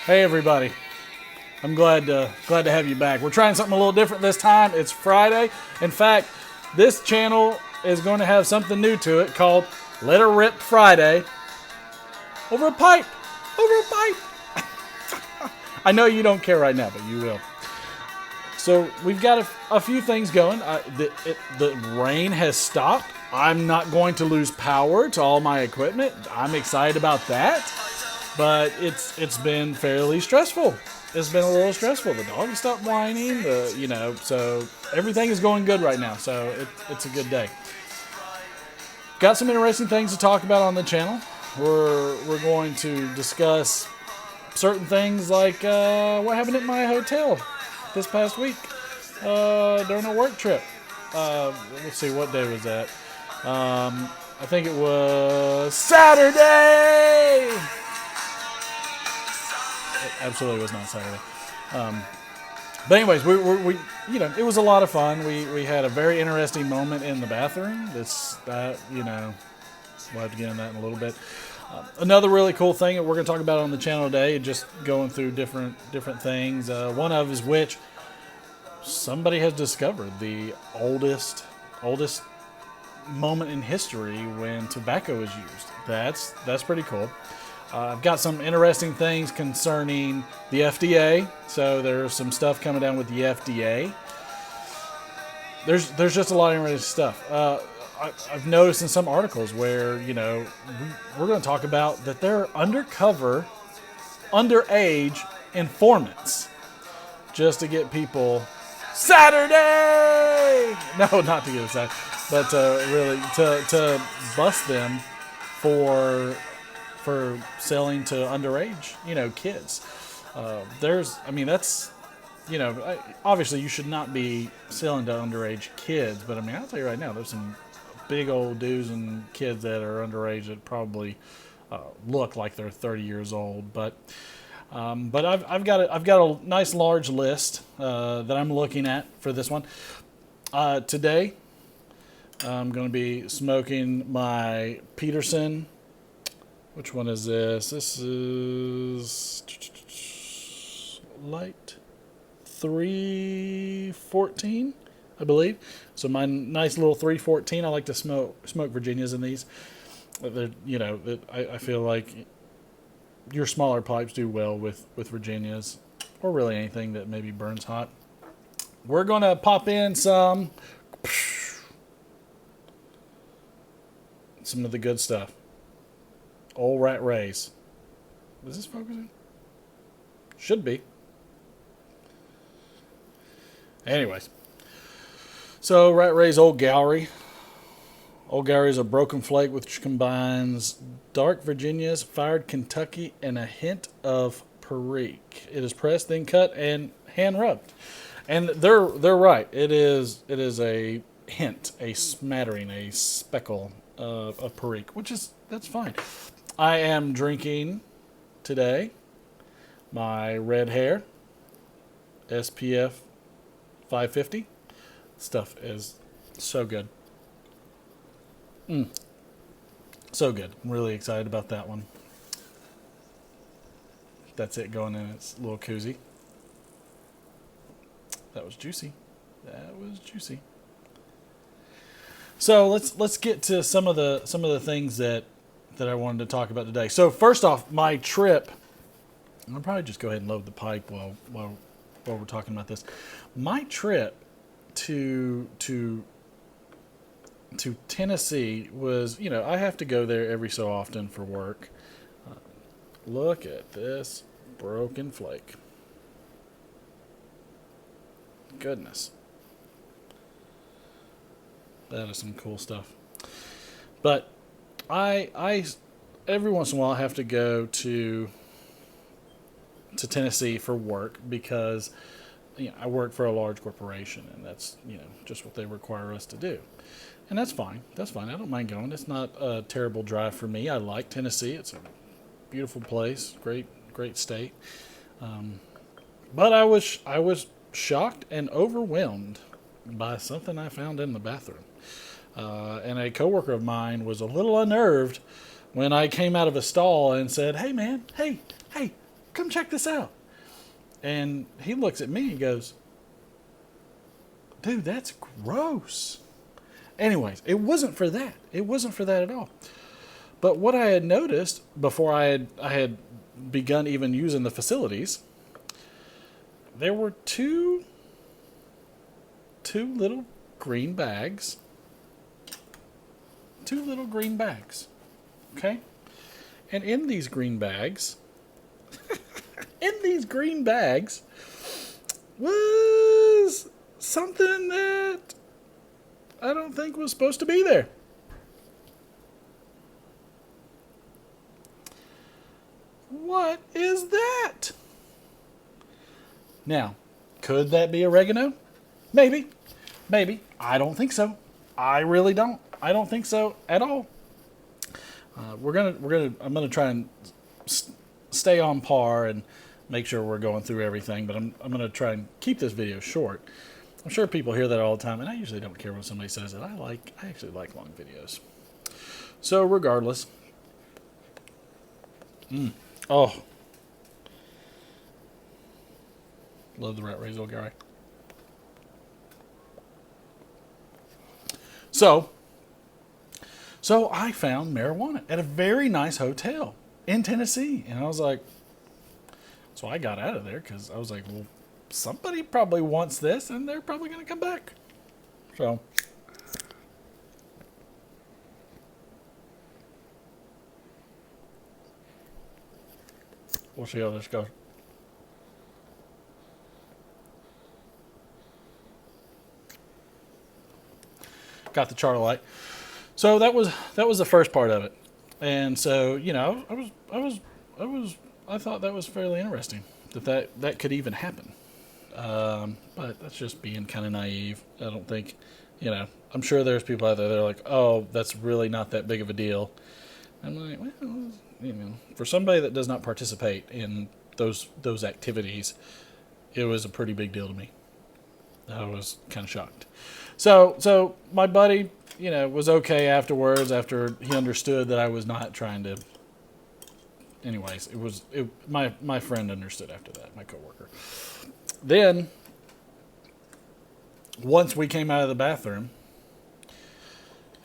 Hey everybody, I'm glad to have you back. We're trying something a little different this time. It's Friday. In fact, this channel is going to have something new to it called Let Her Rip Friday over a pipe. Over a pipe. I know you don't care right now, but you will. So we've got a few things going. The rain has stopped. I'm not going to lose power to all my equipment. I'm excited about that. But it's been fairly stressful. It's been a little stressful. The dog stopped whining. So everything is going good right now. So it's a good day. Got some interesting things to talk about on the channel. We're going to discuss certain things like what happened at my hotel this past week during a work trip. Let's see, what day was that? I think it was Saturday. It absolutely was not Saturday. But anyways, we it was a lot of fun. We had a very interesting moment in the bathroom. We'll have to get into that in a little bit. Another really cool thing that we're going to talk about on the channel today, just going through different things. One of is which somebody has discovered the oldest moment in history when tobacco is used. That's pretty cool. I've got some interesting things concerning the FDA. So there's some stuff coming down with the FDA. There's just a lot of interesting stuff. I've noticed in some articles where, we're going to talk about that they're undercover, underage informants just to get people Saturday! No, not to get us that, but really to bust them for selling to underage, kids. Obviously you should not be selling to underage kids, but I'll tell you right now, there's some big old dudes and kids that are underage that probably look like they're 30 years old. But I've got a nice large list that I'm looking at for this one. Today, I'm going to be smoking my Peterson. Which one is this? This is light 314, I believe. So my nice little 314. I like to smoke Virginias in these. I feel like your smaller pipes do well with Virginias, or really anything that maybe burns hot. We're gonna pop in some of the good stuff. Old Rat Rays. Is this focusing? Should be. Anyways. So, Rat Ray's Old Gowrie. Old Gowrie is a broken flake which combines dark Virginias, fired Kentucky, and a hint of Perique. It is pressed, then cut, and hand rubbed. And they're right. It is a hint, a smattering, a speckle of Perique, that's fine. I am drinking today my Red Hair SPF 550. Stuff is so good. So good. I'm really excited about that one. That's it going in its little koozie. That was juicy. So let's get to some of the things that I wanted to talk about today. So first off, my trip. I'll probably just go ahead and load the pipe while we're talking about this. My trip to Tennessee was, I have to go there every so often for work. Look at this broken flake. Goodness. That is some cool stuff. But I every once in a while have to go to Tennessee for work because I work for a large corporation, and that's just what they require us to do. And that's fine. I don't mind going. It's not a terrible drive for me. I like Tennessee. It's a beautiful place, great state. But I was shocked and overwhelmed by something I found in the bathroom. And a coworker of mine was a little unnerved when I came out of a stall and said, "Hey man, hey, come check this out. And he looks at me and goes, dude, that's gross. Anyways, it wasn't for that. It wasn't for that at all. But what I had noticed before I had begun even using the facilities, there were two little green bags. Two little green bags. Okay? And in these green bags, was something that I don't think was supposed to be there. What is that? Now, could that be oregano? Maybe. I don't think so. I really don't. I don't think so at all. I'm gonna try and stay on par and make sure we're going through everything, but I'm gonna try and keep this video short. I'm sure people hear that all the time, and I usually don't care when somebody says that. I actually like long videos. So regardless, oh, love the rat raised Old Gowrie. So I found marijuana at a very nice hotel in Tennessee, and I was like, so I got out of there because I was like, well, somebody probably wants this, and they're probably going to come back. So we'll see how this goes. Got the char light. So that was the first part of it, and so I thought that was fairly interesting that could even happen. But that's just being kind of naive. I don't think, I'm sure there's people out there that are like, oh, that's really not that big of a deal. I'm like, well, for somebody that does not participate in those activities, it was a pretty big deal to me. I was kind of shocked. So my buddy, was okay afterwards after he understood that I was not trying to. Anyways, my friend understood after that, my coworker. Then, once we came out of the bathroom,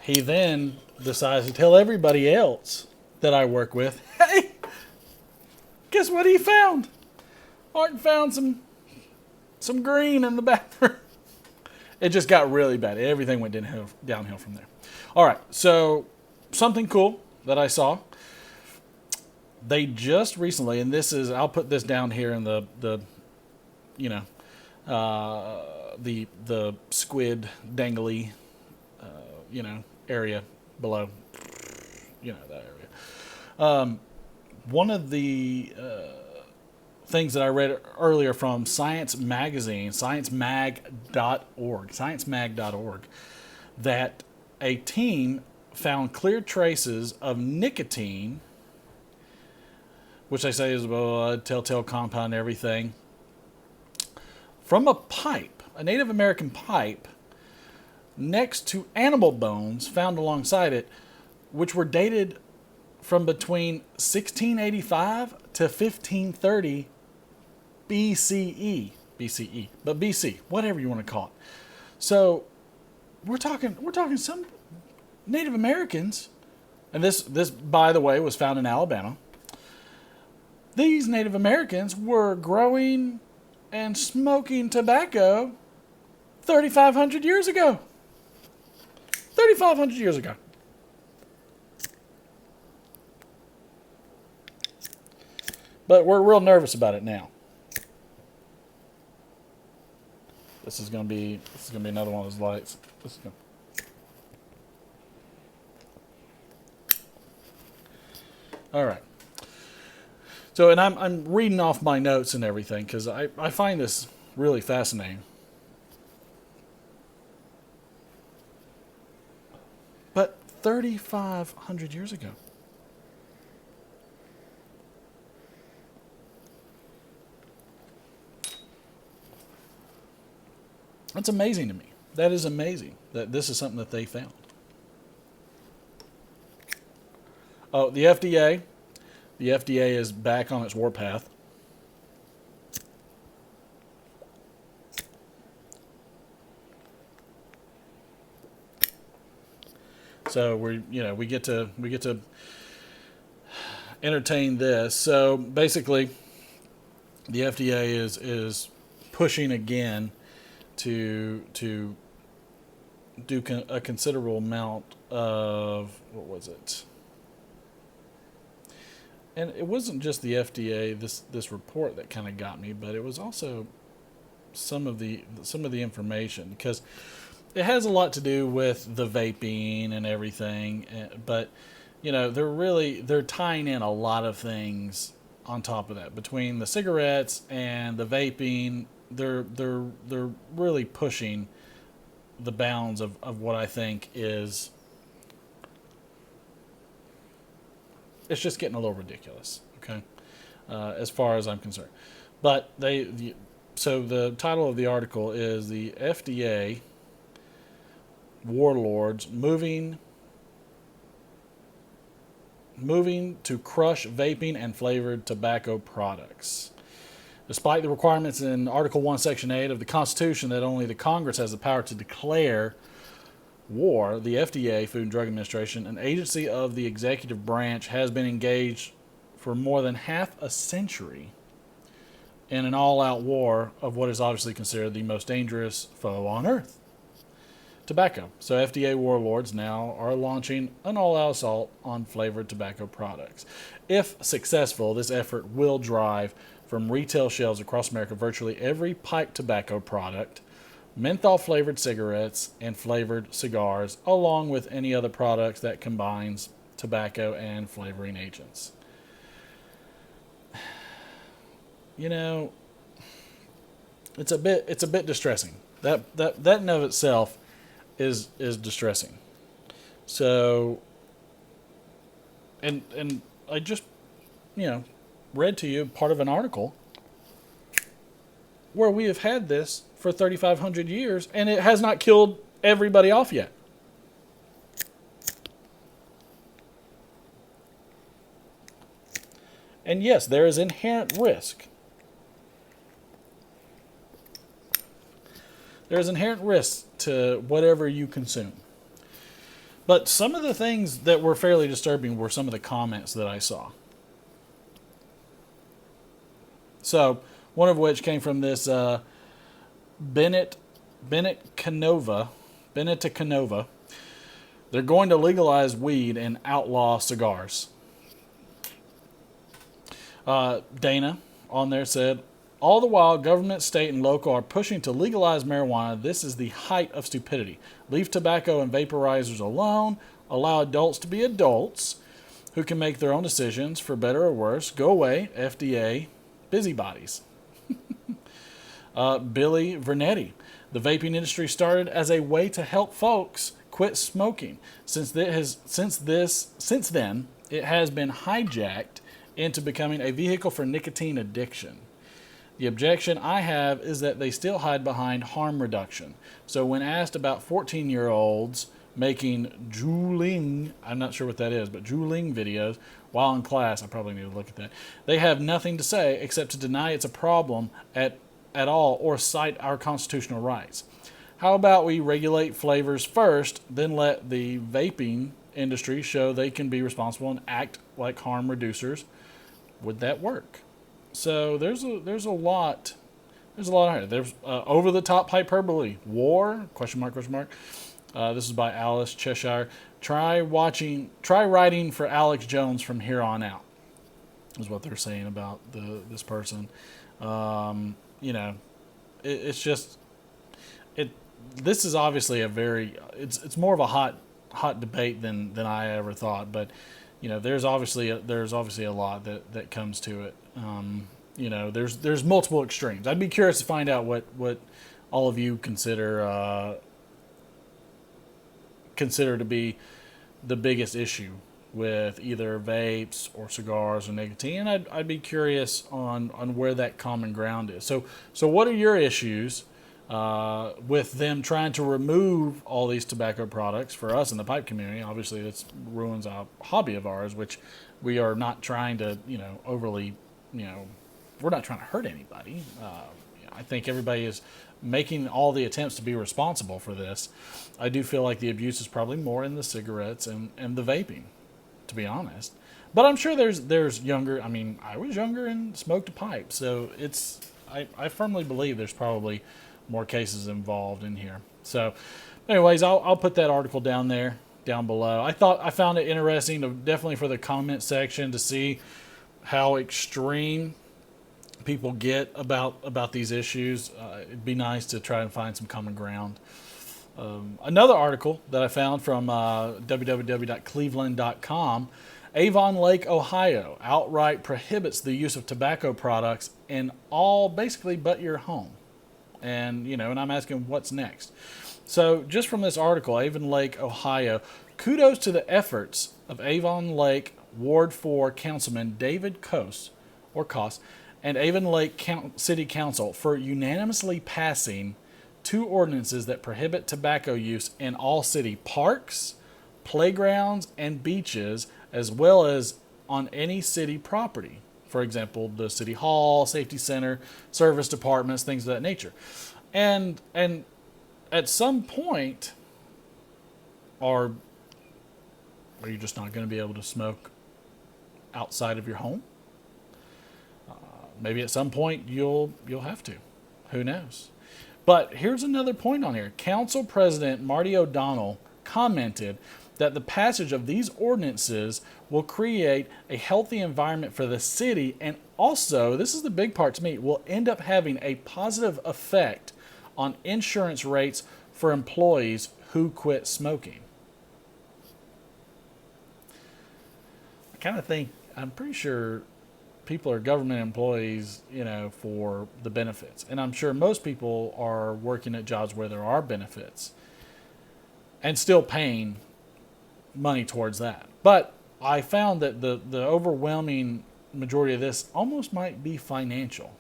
he then decides to tell everybody else that I work with, hey, guess what he found? Martin found some green in the bathroom. It just got really bad. Everything went downhill from there. All right, so something cool that I saw. They just recently, and I'll put this down here in the squid dangly, area below, that area. One of the things that I read earlier from Science Magazine, sciencemag.org, that a team found clear traces of nicotine, which they say is a telltale compound and everything, from a pipe, a Native American pipe, next to animal bones found alongside it, which were dated from between 1685 to 1530 BCE, but BC, whatever you want to call it. So we're talking some Native Americans, and this by the way was found in Alabama. These Native Americans were growing and smoking tobacco 3,500 years ago. 3,500 years ago. But we're real nervous about it now. This is gonna be another one of those lights. All right. So, and I'm reading off my notes and everything because I find this really fascinating. But 3,500 years ago. That's amazing to me. That is amazing that this is something that they found. Oh, the FDA is back on its warpath. So we get to entertain this. So basically, the FDA is pushing again to do a considerable amount of, what was it? And it wasn't just the FDA, this report that kind of got me, but it was also some of the information, because it has a lot to do with the vaping and everything, but they're tying in a lot of things on top of that. Between the cigarettes and the vaping, they're really pushing the bounds of what I think is, it's just getting a little ridiculous, okay, as far as I'm concerned. But so the title of the article is the FDA warlords moving to crush vaping and flavored tobacco products. Despite the requirements in Article 1, Section 8 of the Constitution that only the Congress has the power to declare war, the FDA, Food and Drug Administration, an agency of the executive branch, has been engaged for more than half a century in an all-out war of what is obviously considered the most dangerous foe on earth, tobacco. So FDA warlords now are launching an all-out assault on flavored tobacco products. If successful, this effort will drive from retail shelves across America virtually every pipe tobacco product, menthol-flavored cigarettes, and flavored cigars, along with any other products that combines tobacco and flavoring agents. It's a bit distressing. That in and of itself is distressing. So, and I just read to you part of an article where we have had this for 3,500 years and it has not killed everybody off yet. And yes, there is inherent risk. There is inherent risk to whatever you consume. But some of the things that were fairly disturbing were some of the comments that I saw. So, one of which came from this Bennett Canova. They're going to legalize weed and outlaw cigars. Dana on there said, all the while, government, state, and local are pushing to legalize marijuana. This is the height of stupidity. Leave tobacco and vaporizers alone. Allow adults to be adults who can make their own decisions, for better or worse. Go away, FDA, busybodies. Billy Vernetti. The vaping industry started as a way to help folks quit smoking. Since then, it has been hijacked into becoming a vehicle for nicotine addiction. The objection I have is that they still hide behind harm reduction. So when asked about 14-year-olds making juuling, I'm not sure what that is, but juuling videos while in class, I probably need to look at that, they have nothing to say except to deny it's a problem at all or cite our constitutional rights. How about we regulate flavors first, then let the vaping industry show they can be responsible and act like harm reducers? Would that work? So there's a lot out here. There's over the top hyperbole. War? Question mark? This is by Alice Cheshire. Try writing for Alex Jones from here on out, is what they're saying about this person. It's just this is obviously it's more of a hot debate than I ever thought, but there's obviously a lot that comes to it. There's multiple extremes. I'd be curious to find out what all of you consider to be the biggest issue with either vapes or cigars or nicotine. I'd be curious on where that common ground is. So what are your issues with them trying to remove all these tobacco products for us in the pipe community? Obviously, this ruins a hobby of ours, which we are not trying to, overly, we're not trying to hurt anybody. I think everybody is making all the attempts to be responsible for this. I do feel like the abuse is probably more in the cigarettes and the vaping, to be honest. But I'm sure there's younger. I mean, I was younger and smoked a pipe, so I firmly believe there's probably more cases involved in here. So, anyways, I'll put that article down below. I found it interesting, definitely for the comment section, to see how extreme people get about these issues. It'd be nice to try and find some common ground. Another article that I found from www.cleveland.com, Avon Lake, Ohio, outright prohibits the use of tobacco products in all basically but your home. And, and I'm asking what's next. So just from this article, Avon Lake, Ohio, kudos to the efforts of Avon Lake Ward 4 Councilman David Coase, and Avon Lake City Council for unanimously passing 2 ordinances that prohibit tobacco use in all city parks, playgrounds, and beaches, as well as on any city property. For example, the city hall, safety center, service departments, things of that nature. And at some point, are you just not going to be able to smoke outside of your home? Maybe at some point you'll have to. Who knows? But here's another point on here. Council President Marty O'Donnell commented that the passage of these ordinances will create a healthy environment for the city, and also, this is the big part to me, will end up having a positive effect on insurance rates for employees who quit smoking. I'm pretty sure people are government employees, for the benefits. And I'm sure most people are working at jobs where there are benefits and still paying money towards that. But I found that the overwhelming majority of this almost might be financial,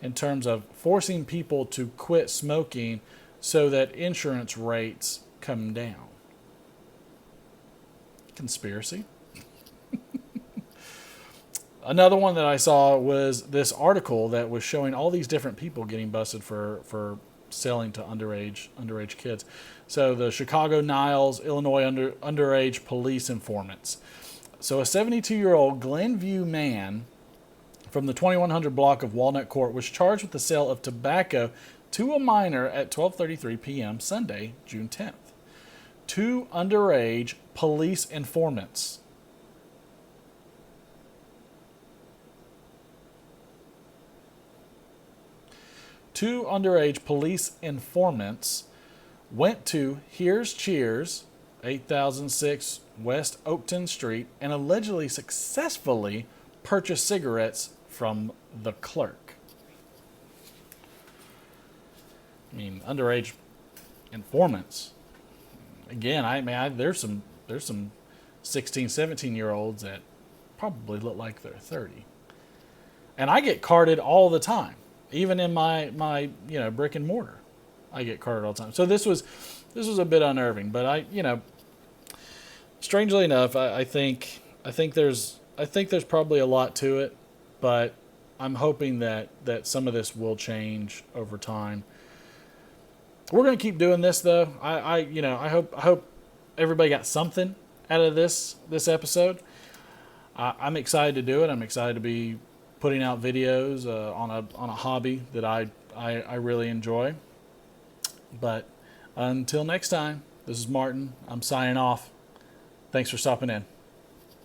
in terms of forcing people to quit smoking so that insurance rates come down. Conspiracy. Another one that I saw was this article that was showing all these different people getting busted for selling to underage kids. So the Chicago Niles, Illinois underage police informants. So a 72-year-old Glenview man from the 2100 block of Walnut Court was charged with the sale of tobacco to a minor at 12:33 p.m. Sunday, June 10th. 2 underage police informants. Two underage police informants went to Here's Cheers, 8006 West Oakton Street, and allegedly successfully purchased cigarettes from the clerk. I mean, underage informants. Again, there's some 16, 17-year-olds that probably look like they're 30. And I get carded all the time. Even in my brick and mortar, I get carded all the time. So this was a bit unnerving, but strangely enough, I think there's probably a lot to it, but I'm hoping that some of this will change over time. We're going to keep doing this though. I hope everybody got something out of this episode. I'm excited to do it. I'm excited to be putting out videos on a hobby that I really enjoy. But until next time, this is Martin. I'm signing off. Thanks for stopping in.